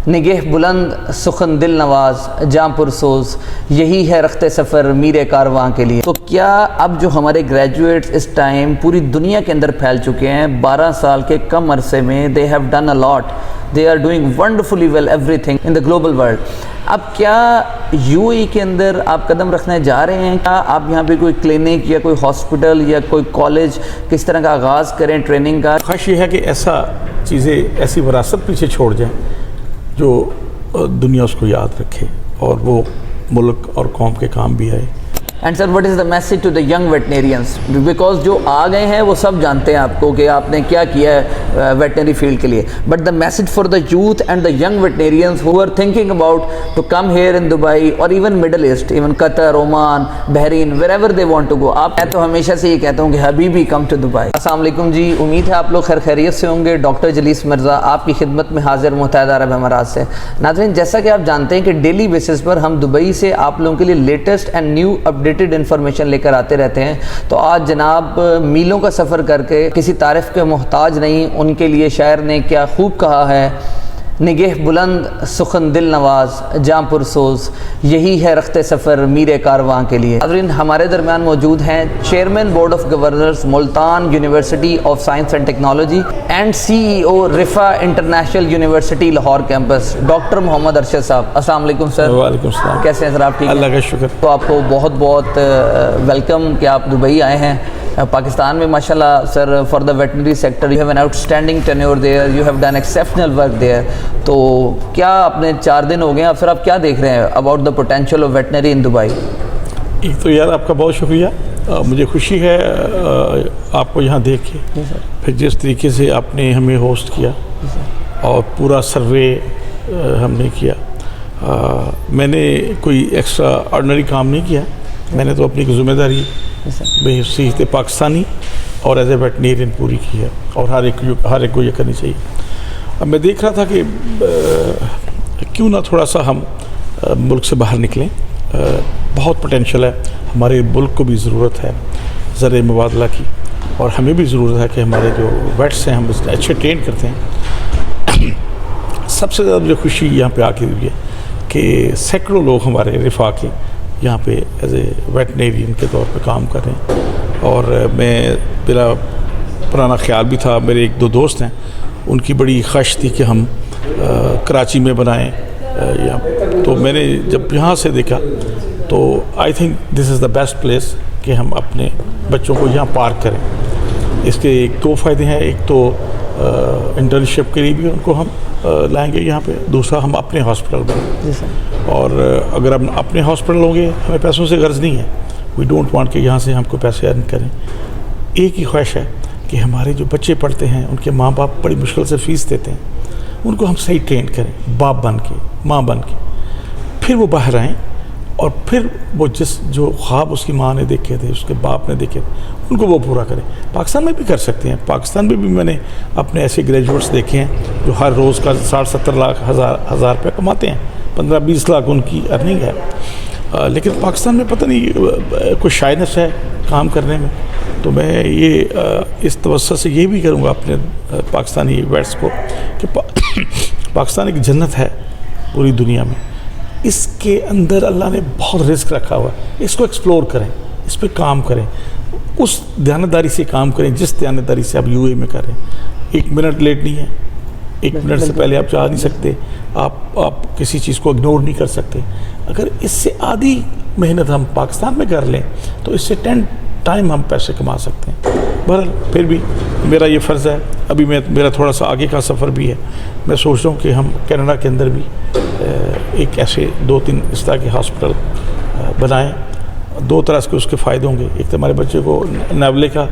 نگہ بلند سخن دل نواز جاں پرسوز، یہی ہے رخت سفر میر کارواں کے لیے۔ تو کیا اب جو ہمارے گریجویٹس اس ٹائم پوری دنیا کے اندر پھیل چکے ہیں 12 سال کے کم عرصے میں، they have done a lot, they are doing wonderfully well everything in the global world۔ اب کیا یو اے کے اندر آپ قدم رکھنے جا رہے ہیں؟ کیا آپ یہاں پہ کوئی کلینک یا کوئی ہاسپٹل یا کوئی کالج کس طرح کا آغاز کریں ٹریننگ کا؟ خواہش یہ ہے کہ ایسی وراثت پیچھے چھوڑ جائیں جو دنیا اس کو یاد رکھے اور وہ ملک اور قوم کے کام بھی آئے۔ And sir what is the message to the young veterinarians? Because جو آ گئے ہیں وہ سب جانتے ہیں آپ کو کہ آپ نے کیا کیا ہے ویٹنری فیلڈ کے لیے، but the message for the youth and the young veterinarians who are thinking about to come here in Dubai اور even middle east, even Qatar, Oman, Bahrain, wherever they want to go. میں تو ہمیشہ سے یہ کہتا ہوں کہ حبیبی کم ٹو دبئی۔ السلام علیکم جی، امید ہے آپ لوگ خیر خیریت سے ہوں گے۔ ڈاکٹر جلیس مرزا آپ کی خدمت میں حاضر متحدہ عرب امارات سے۔ ناظرین، جیسا کہ آپ جانتے ہیں کہ ڈیلی بیسس پر ہم دبئی سے آپ لوگوں کے لیے latest and new updated information لے کر آتے رہتے ہیں، تو آج جناب میلوں کا سفر کر کے کسی تعریف کے محتاج نہیں، ان کے لیے شاعر نے کیا خوب کہا ہے، نگہ بلند سخن دل نواز جاں پرسوز، یہی ہے رخت سفر میر کارواں کے لیے۔ حاضرین، ہمارے درمیان موجود ہیں chairman board of governors Multan university of science and technology and C E O Riphah international university Lahore campus, doctor Muhammad Arshad صاحب۔ السلام علیکم سر۔ وعلیکم السلام۔ کیسے ہیں سر آپ؟ ٹھیک ہیں؟ اللہ کا شکر۔ تو آپ کو بہت بہت ویلکم کہ آپ دبئی آئے ہیں۔ پاکستان میں ماشاءاللہ sir for the veterinary sector you have an outstanding tenure there, you have done exceptional work there. تو کیا آپ نے 4 دن ہو گئے ہیں، اب سر آپ کیا دیکھ رہے ہیں about the potential of veterinary in Dubai? ایک تو یار آپ کا بہت شکریہ، مجھے خوشی ہے آپ کو یہاں دیکھ کے، پھر جس طریقے سے آپ نے ہمیں ہوسٹ کیا اور پورا سروے ہم نے کیا۔ میں نے کوئی ایکسٹرا آرڈنری کام نہیں کیا، میں نے تو اپنی ذمہ داری بحیثیت پاکستانی اور ایز اے ویٹنیرین پوری کی ہے، اور ہر ایک کو یہ کرنی چاہیے۔ اب میں دیکھ رہا تھا کہ کیوں نہ تھوڑا سا ہم ملک سے باہر نکلیں، بہت پوٹینشیل ہے، ہمارے ملک کو بھی ضرورت ہے زرعی مبادلہ کی، اور ہمیں بھی ضرورت ہے کہ ہمارے جو ویٹس ہیں ہم اس اچھے ٹرین کرتے ہیں۔ سب سے زیادہ مجھے خوشی یہاں پہ آ کے ہوئی ہے کہ سینکڑوں لوگ ہمارے رفاع کے یہاں پہ ایز اے ویٹنیرین کے طور پہ کام کر رہے ہیں، اور میرا پرانا خیال بھی تھا، میرے 1-2 دوست ہیں ان کی بڑی خواہش تھی کہ ہم کراچی میں بنائیں، تو میں نے جب یہاں سے دیکھا تو I think this is the best place کہ ہم اپنے بچوں کو یہاں پارک کریں۔ اس کے 2 فائدے ہیں، ایک تو انٹرنشپ کے لیے بھی ان کو ہم لائیں گے یہاں پہ، دوسرا ہم اپنے ہاسپٹل بنائیں، اور اگر ہم اپنے ہاسپٹل ہوں گے ہمیں پیسوں سے غرض نہیں ہے، وی ڈونٹ وانٹ کہ یہاں سے ہم کو پیسے ارن کریں۔ ایک ہی خواہش ہے کہ ہمارے جو بچے پڑھتے ہیں ان کے ماں باپ بڑی مشکل سے فیس دیتے ہیں، ان کو ہم صحیح ٹرین کریں، باپ بن کے، ماں بن کے، پھر وہ باہر آئیں اور پھر وہ جو خواب اس کی ماں نے دیکھے تھے، اس کے باپ نے دیکھے تھے، ان کو وہ پورا کریں۔ پاکستان میں بھی کر سکتے ہیں، پاکستان میں بھی میں نے اپنے ایسے گریجویٹس دیکھے ہیں جو ہر روز کا 60-70 لاکھ ہزار روپے کماتے ہیں، 15-20 لاکھ ان کی ارننگ ہے، لیکن پاکستان میں پتہ نہیں کوئی شائنس ہے کام کرنے میں۔ تو میں یہ اس توسط سے یہ بھی کروں گا اپنے پاکستانی ویٹس کو کہ پاکستان ایک جنت ہے پوری دنیا میں، اس کے اندر اللہ نے بہت رزق رکھا ہوا ہے، اس کو ایکسپلور کریں، اس پہ کام کریں، اس دیانتداری سے کام کریں جس دیانتداری سے آپ یو اے میں کر رہے ہیں۔ 1 منٹ لیٹ نہیں ہے، 1 منٹ سے پہلے آپ جا نہیں سکتے، آپ کسی چیز کو اگنور نہیں کر سکتے۔ اگر اس سے آدھی محنت ہم پاکستان میں کر لیں تو اس سے 10 ٹائم ہم پیسے کما سکتے ہیں۔ بہرحال پھر بھی میرا یہ فرض ہے، ابھی میرا تھوڑا سا آگے کا سفر بھی ہے، میں سوچ رہا ہوں کہ ہم کینیڈا کے اندر بھی ایک ایسے 2-3 اس طرح کے ہاسپٹل بنائیں۔ 2 طرح کے اس کے فائدے ہوں گے، ایک تو ہمارے بچے کو نیولے کا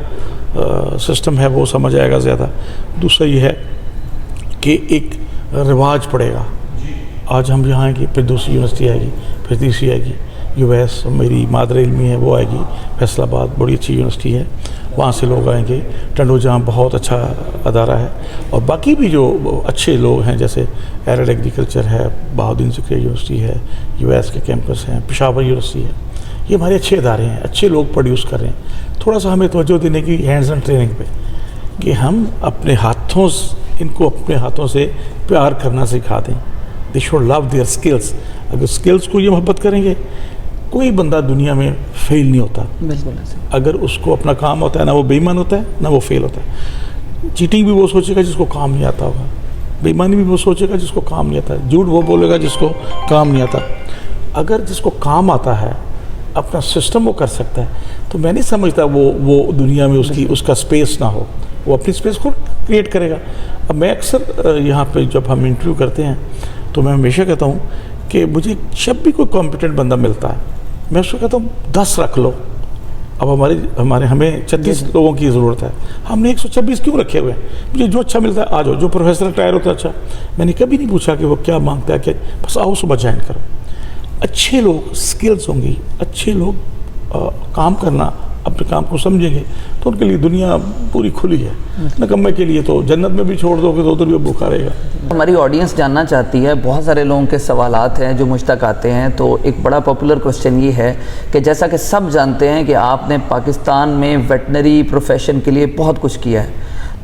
سسٹم ہے وہ سمجھ آئے گا زیادہ، دوسرا یہ ہے کہ ایک رواج پڑے گا۔ آج ہم یہاں آئیں گے، پھر دوسری یونیورسٹی آئے گی، پھر تیسری آئے گی، یو ایس میری مادر علمی ہے وہ آئے گی، فیصل آباد بڑی اچھی یونیورسٹی ہے، وہاں سے لوگ آئیں گے، ٹنڈو جہاں بہت اچھا ادارہ ہے، اور باقی بھی جو اچھے لوگ ہیں جیسے ایرڈ ایگریکلچر ہے، بہاؤدین ذکریہ یونیورسٹی ہے، یو ایس کے کیمپس ہیں، پشاور یونیورسٹی ہے، یہ ہمارے اچھے ادارے ہیں، اچھے لوگ پروڈیوس کر رہے ہیں۔ تھوڑا سا ہمیں توجہ دینے کی ہینڈز آن ٹریننگ پہ، کہ ہم اپنے ہاتھوں ان کو اپنے ہاتھوں سے پیار کرنا سکھا دیں، they should love their skills. اگر اسکلس کو یہ محبت کریں گے, کوئی بندہ دنیا میں فیل نہیں ہوتا. بالکل. اگر اس کو اپنا کام ہوتا ہے, نہ وہ بے ایمان ہوتا ہے نہ وہ فیل ہوتا ہے. چیٹنگ بھی وہ سوچے گا جس کو کام نہیں آتا ہوگا, بے ایمانی بھی وہ سوچے گا جس کو کام نہیں آتا, جھوٹ وہ بولے گا جس کو کام نہیں آتا. اگر جس کو کام آتا ہے, اپنا سسٹم وہ کر سکتا ہے, تو میں نہیں سمجھتا وہ دنیا میں اس کا اسپیس نہ ہو, وہ اپنی اسپیس کو کریٹ کرے گا. اب میں اکثر یہاں پہ جب ہم انٹرویو کرتے ہیں تو میں ہمیشہ کہتا ہوں کہ مجھے جب بھی کوئی کمپیٹنٹ بندہ ملتا ہے, میں اس کو کہتا ہوں 10 رکھ لو. اب ہمیں 36 لوگوں کی ضرورت ہے, ہم نے 126 کیوں رکھے ہوئے ہیں؟ مجھے جو اچھا ملتا ہے آ جاؤ. جو پروفیسر ٹائر ہوتا ہے اچھا, میں نے کبھی نہیں پوچھا کہ وہ کیا مانگتا ہے, کہ بس آؤ صبح جوائن کرو. اچھے لوگ اسکلس ہوں گی, اچھے لوگ کام کرنا اپنے کام کو سمجھیں گے, تو ان کے لیے دنیا پوری کھلی ہے. نکمے کے لیے تو جنت میں بھی چھوڑ دو گے تو ادھر بھی بھوکا رہے گا. ہماری آڈینس جاننا چاہتی ہے, بہت سارے لوگوں کے سوالات ہیں جو مجھ تک آتے ہیں. تو ایک بڑا پاپولر کوسچن یہ ہے کہ جیسا کہ سب جانتے ہیں کہ آپ نے پاکستان میں ویٹنری پروفیشن کے لیے بہت کچھ کیا ہے,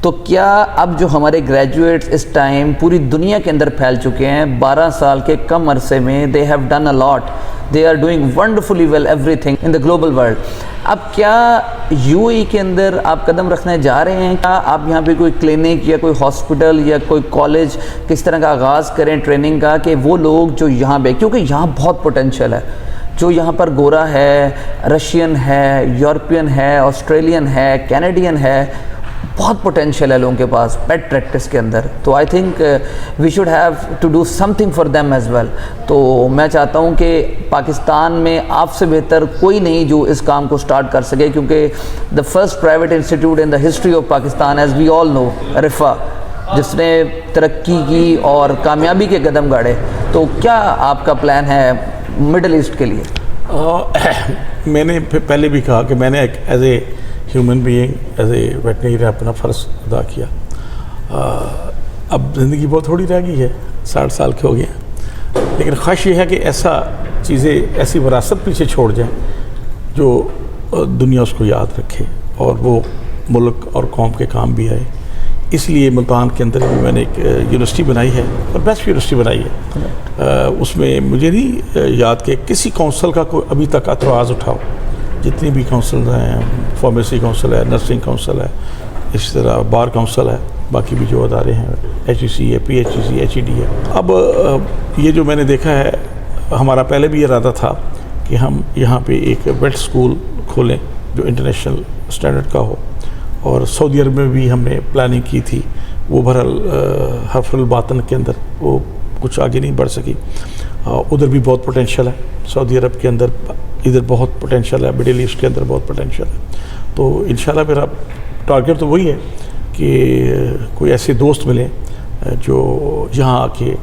تو کیا اب جو ہمارے گریجویٹس اس ٹائم پوری دنیا کے اندر پھیل چکے ہیں 12 سال کے کم عرصے میں, they have done a lot, they are doing wonderfully well everything in the global world. اب کیا یو اے کے اندر آپ قدم رکھنے جا رہے ہیں؟ کیا آپ یہاں پہ کوئی کلینک یا کوئی ہاسپٹل یا کوئی کالج کس طرح کا آغاز کریں ٹریننگ کا, کہ وہ لوگ جو یہاں پہ, کیونکہ یہاں بہت پوٹینشیل ہے, جو یہاں پر گورا ہے, رشین ہے, یورپین ہے, آسٹریلین ہے, کینیڈین ہے, بہت پوٹینشیل ہے لوگوں کے پاس پیٹ پریکٹس کے اندر. تو I think we should have to do something for them as well. تو میں چاہتا ہوں کہ پاکستان میں آپ سے بہتر کوئی نہیں جو اس کام کو سٹارٹ کر سکے, کیونکہ the first private institute in the history of Pakistan, as we all know, Riphah, جس نے ترقی کی اور کامیابی کے قدم گاڑے. تو کیا آپ کا پلان ہے مڈل ایسٹ کے لیے؟ میں نے پہلے بھی کہا کہ میں نے as a human being, as a veterinary اپنا فرض ادا کیا. اب زندگی بہت تھوڑی رہ گئی ہے, 60 سال کے ہو گئے ہیں, لیکن خواہش یہ ہے کہ ایسی وراثت پیچھے چھوڑ جائیں جو دنیا اس کو یاد رکھے اور وہ ملک اور قوم کے کام بھی آئے. اس لیے ملتان کے اندر بھی میں نے ایک یونیورسٹی بنائی ہے, اور بیسٹ یونیورسٹی بنائی ہے. اس میں مجھے نہیں یاد کہ کسی کونسل کا کوئی ابھی تک اعتراض اٹھاؤ. جتنی بھی کونسل ہیں, فارمیسی کونسل ہے, نرسنگ کونسل ہے, اس طرح بار کونسل ہے, باقی بھی جو ادارے ہیں, ایچ ای سی ہے, پی ایچ ای سی, ایچ ای ڈی ہے. اب یہ جو میں نے دیکھا ہے, ہمارا پہلے بھی ارادہ تھا کہ ہم یہاں پہ ایک ویٹ سکول کھولیں جو انٹرنیشنل اسٹینڈرڈ کا ہو, اور سعودی عرب میں بھی ہم نے پلاننگ کی تھی. وہ بہرحال حفر الباطن کے اندر وہ کچھ آگے نہیں بڑھ سکی. ادھر بھی بہت پوٹینشیل ہے, سعودی عرب کے اندر ادھر بہت پوٹینشیل ہے, مڈل ایسٹ کے اندر بہت پوٹینشیل ہے. تو انشاءاللہ میرا ٹارگیٹ تو وہی ہے کہ کوئی ایسے دوست ملیں جو یہاں آ کے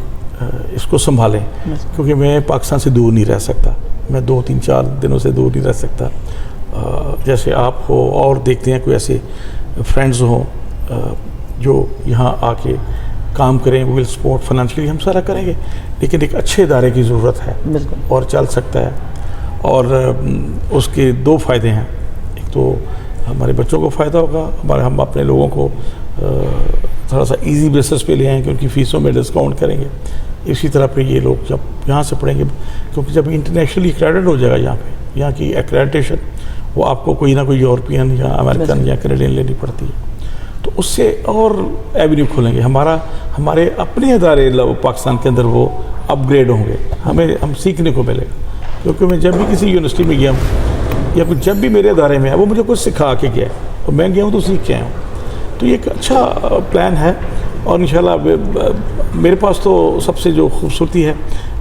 اس کو سنبھالیں, کیونکہ میں پاکستان سے دور نہیں رہ سکتا, میں 2-3-4 دنوں سے دور نہیں رہ سکتا. جیسے آپ ہو اور دیکھتے ہیں کوئی ایسے فرینڈز ہوں جو یہاں آ کے کام کریں, ویل سپورٹ فائنینشلی ہم سارا کریں گے, لیکن ایک اچھے ادارے کی ضرورت ہے اور چل سکتا ہے. اور اس کے 2 فائدے ہیں. ایک تو ہمارے بچوں کو فائدہ ہوگا, ہم اپنے لوگوں کو تھوڑا سا ایزی بیسس پہ لے آئیں کہ ان کی فیسوں میں ڈسکاؤنٹ کریں گے. اسی طرح پہ یہ لوگ جب یہاں سے پڑھیں گے, کیونکہ جب انٹرنیشنلی کریڈٹ ہو جائے گا یہاں پہ, یہاں کی ایکریڈیٹیشن وہ آپ کو کوئی نہ کوئی یورپین یا امریکن یا کینیڈین لینی پڑتی ہے, تو اس سے اور ایونیو کھولیں گے. ہمارے اپنے ادارے پاکستان کے اندر وہ اپ گریڈ ہوں گے, ہم سیکھنے کو ملے گا. کیونکہ میں جب بھی کسی یونیورسٹی میں گیا ہوں یا جب بھی میرے ادارے میں ہے, وہ مجھے کچھ سکھا کے گیا ہے, اور میں گیا ہوں تو سیکھ کے آیا ہوں. تو یہ ایک اچھا پلان ہے, اور انشاءاللہ میرے پاس تو سب سے جو خوبصورتی ہے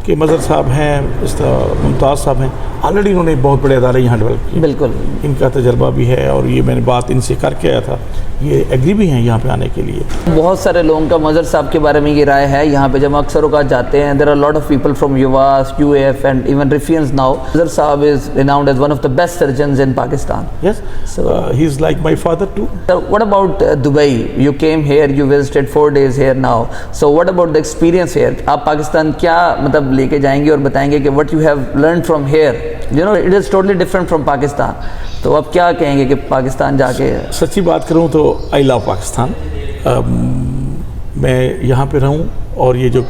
کہ مظہر صاحب ہیں, اس طرح ممتاز صاحب ہیں, آلریڈی انہوں نے بہت بڑے ادارے یہاں ڈیولپ کیے. بالکل, ان کا تجربہ بھی ہے, اور یہ میں نے بات ان سے کر کے آیا تھا, یہ ایگری بھی ہیں یہاں پہ آنے کے لیے. بہت سارے لوگوں کا مظہر صاحب کے بارے میں یہ رائے ہے یہاں پہ جب اکثر اوقات جاتے ہیں, there are lot of people from U S, U A F and even ریفینز ناؤ. مظہر صاحب is renowned as one of the best surgeons in Pakistan. Yes, he is like my father too. So what about Dubai? You came here, you visited 4 days here now. So what about the experience here? آپ پاکستان کیا مطلب لے کے جائیں گے اور بتائیں گے کہ what you have learned from here? You know, it is totally different from Pakistan. تو آپ کیا کہیں گے کہ پاکستان جا کے؟ سچی بات کروں تو I love پاکستان. میں یہاں پہ رہوں اور یہ جو